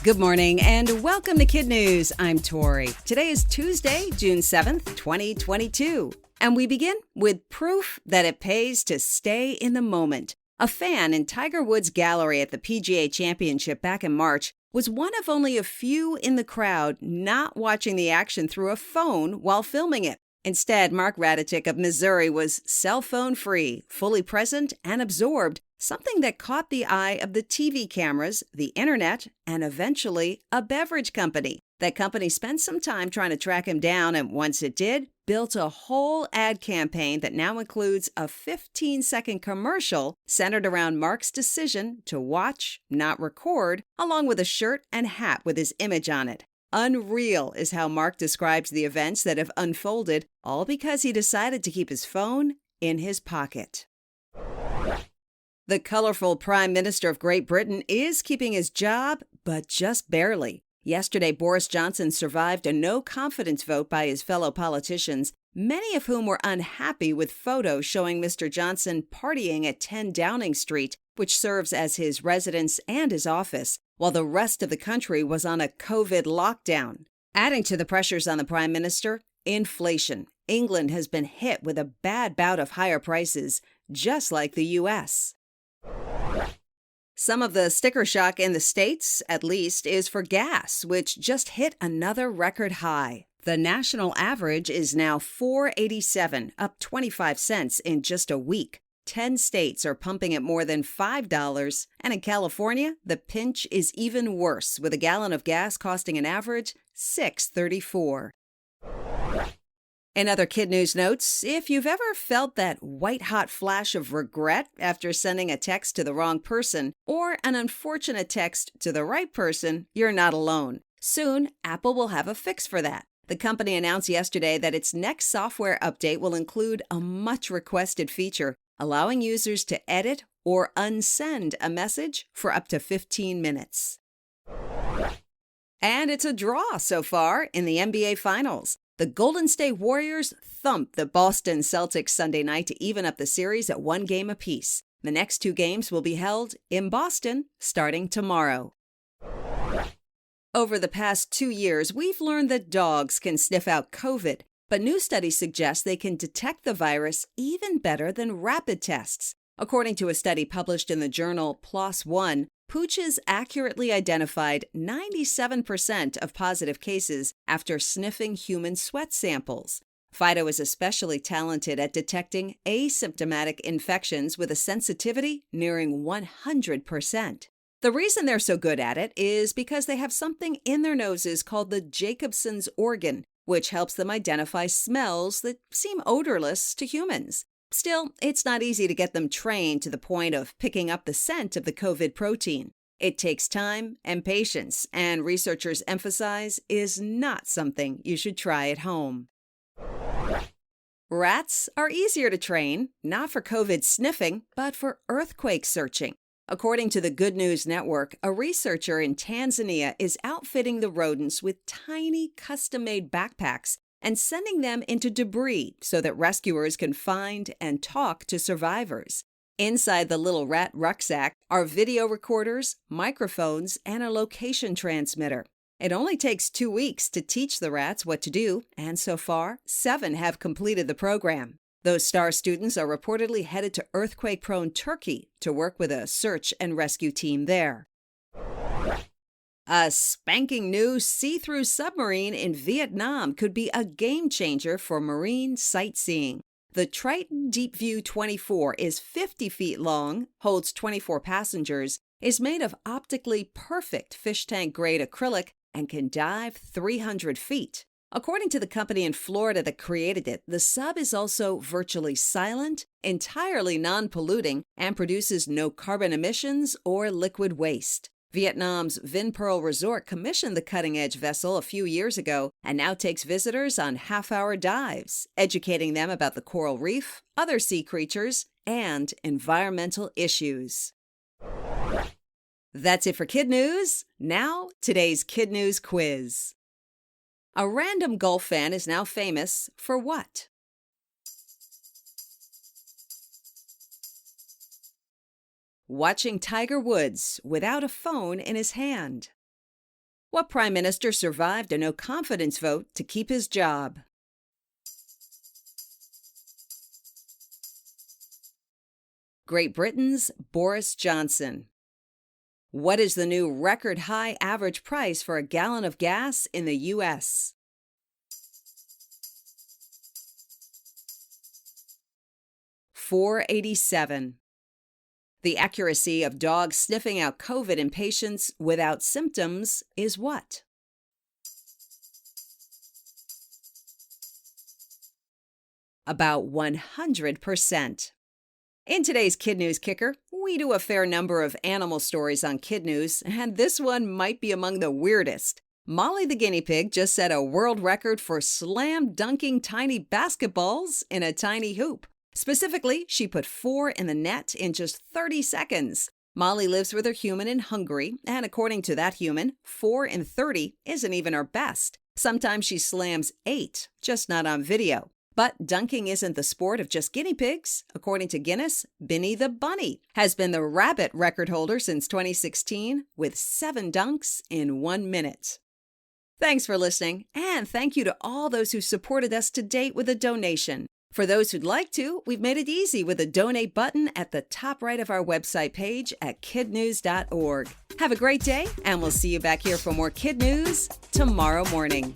Good morning and welcome to KidNuz. I'm Tori. Today is Tuesday, June 7th, 2022. And we begin with proof that it pays to stay in the moment. A fan in Tiger Woods' gallery at the PGA Championship back in March was one of only a few in the crowd not watching the action through a phone while filming it. Instead, Mark Raditic of Missouri was cell phone free, fully present and absorbed, something that caught the eye of the TV cameras, the internet, and eventually a beverage company. That company spent some time trying to track him down, and once it did, built a whole ad campaign that now includes a 15-second commercial centered around Mark's decision to watch, not record, along with a shirt and hat with his image on it. Unreal is how Mark describes the events that have unfolded, all because he decided to keep his phone in his pocket. The colorful Prime Minister of Great Britain is keeping his job, but just barely. Yesterday, Boris Johnson survived a no-confidence vote by his fellow politicians, many of whom were unhappy with photos showing Mr. Johnson partying at 10 Downing Street, which serves as his residence and his office, while the rest of the country was on a COVID lockdown. Adding to the pressures on the Prime Minister, inflation. England has been hit with a bad bout of higher prices, just like the U.S. Some of the sticker shock in the States, at least, is for gas, which just hit another record high. The national average is now $4.87, up 25 cents in just a week. 10 states are pumping at more than $5, and in California, the pinch is even worse, with a gallon of gas costing an average $6.34. In other KidNuz notes, if you've ever felt that white-hot flash of regret after sending a text to the wrong person or an unfortunate text to the right person, you're not alone. Soon, Apple will have a fix for that. The company announced yesterday that its next software update will include a much-requested feature, allowing users to edit or unsend a message for up to 15 minutes. And it's a draw so far in the NBA Finals. The Golden State Warriors thumped the Boston Celtics Sunday night to even up the series at one game apiece. The next two games will be held in Boston starting tomorrow. Over the past 2 years, we've learned that dogs can sniff out COVID, but new studies suggest they can detect the virus even better than rapid tests. According to a study published in the journal PLOS ONE, pooches accurately identified 97% of positive cases after sniffing human sweat samples. Fido is especially talented at detecting asymptomatic infections with a sensitivity nearing 100%. The reason they're so good at it is because they have something in their noses called the Jacobson's organ, which helps them identify smells that seem odorless to humans. Still, it's not easy to get them trained to the point of picking up the scent of the COVID protein. It takes time and patience, and researchers emphasize is not something you should try at home. Rats are easier to train, not for COVID sniffing, but for earthquake searching. According to the Good News Network, a researcher in Tanzania is outfitting the rodents with tiny custom-made backpacks and sending them into debris so that rescuers can find and talk to survivors. Inside the little rat rucksack are video recorders, microphones, and a location transmitter. It only takes 2 weeks to teach the rats what to do, and so far, 7 have completed the program. Those star students are reportedly headed to earthquake-prone Turkey to work with a search and rescue team there. A spanking new see-through submarine in Vietnam could be a game-changer for marine sightseeing. The Triton Deep View 24 is 50 feet long, holds 24 passengers, is made of optically perfect fish tank-grade acrylic, and can dive 300 feet. According to the company in Florida that created it, the sub is also virtually silent, entirely non-polluting, and produces no carbon emissions or liquid waste. Vietnam's Vinpearl Resort commissioned the cutting-edge vessel a few years ago and now takes visitors on half-hour dives, educating them about the coral reef, other sea creatures, and environmental issues. That's it for KidNuz. Now, today's KidNuz quiz. A random golf fan is now famous for what? Watching Tiger Woods without a phone in his hand. What prime minister survived a no-confidence vote to keep his job? Great Britain's Boris Johnson. What is the new record high average price for a gallon of gas in the U.S.? $4.87. The accuracy of dogs sniffing out COVID in patients without symptoms is what? About 100%. In today's Kid News Kicker, we do a fair number of animal stories on KidNuz, and this one might be among the weirdest. Molly the guinea pig just set a world record for slam dunking tiny basketballs in a tiny hoop. Specifically, she put 4 in the net in just 30 seconds. Molly lives with her human in Hungary, and according to that human, 4 in 30 isn't even her best. Sometimes she slams 8, just not on video. But dunking isn't the sport of just guinea pigs. According to Guinness, Binny the bunny has been the rabbit record holder since 2016 with 7 dunks in 1 minute. Thanks for listening, and thank you to all those who supported us to date with a donation. For those who'd like to, we've made it easy with a donate button at the top right of our website page at kidnuz.org. Have a great day, and we'll see you back here for more Kid News tomorrow morning.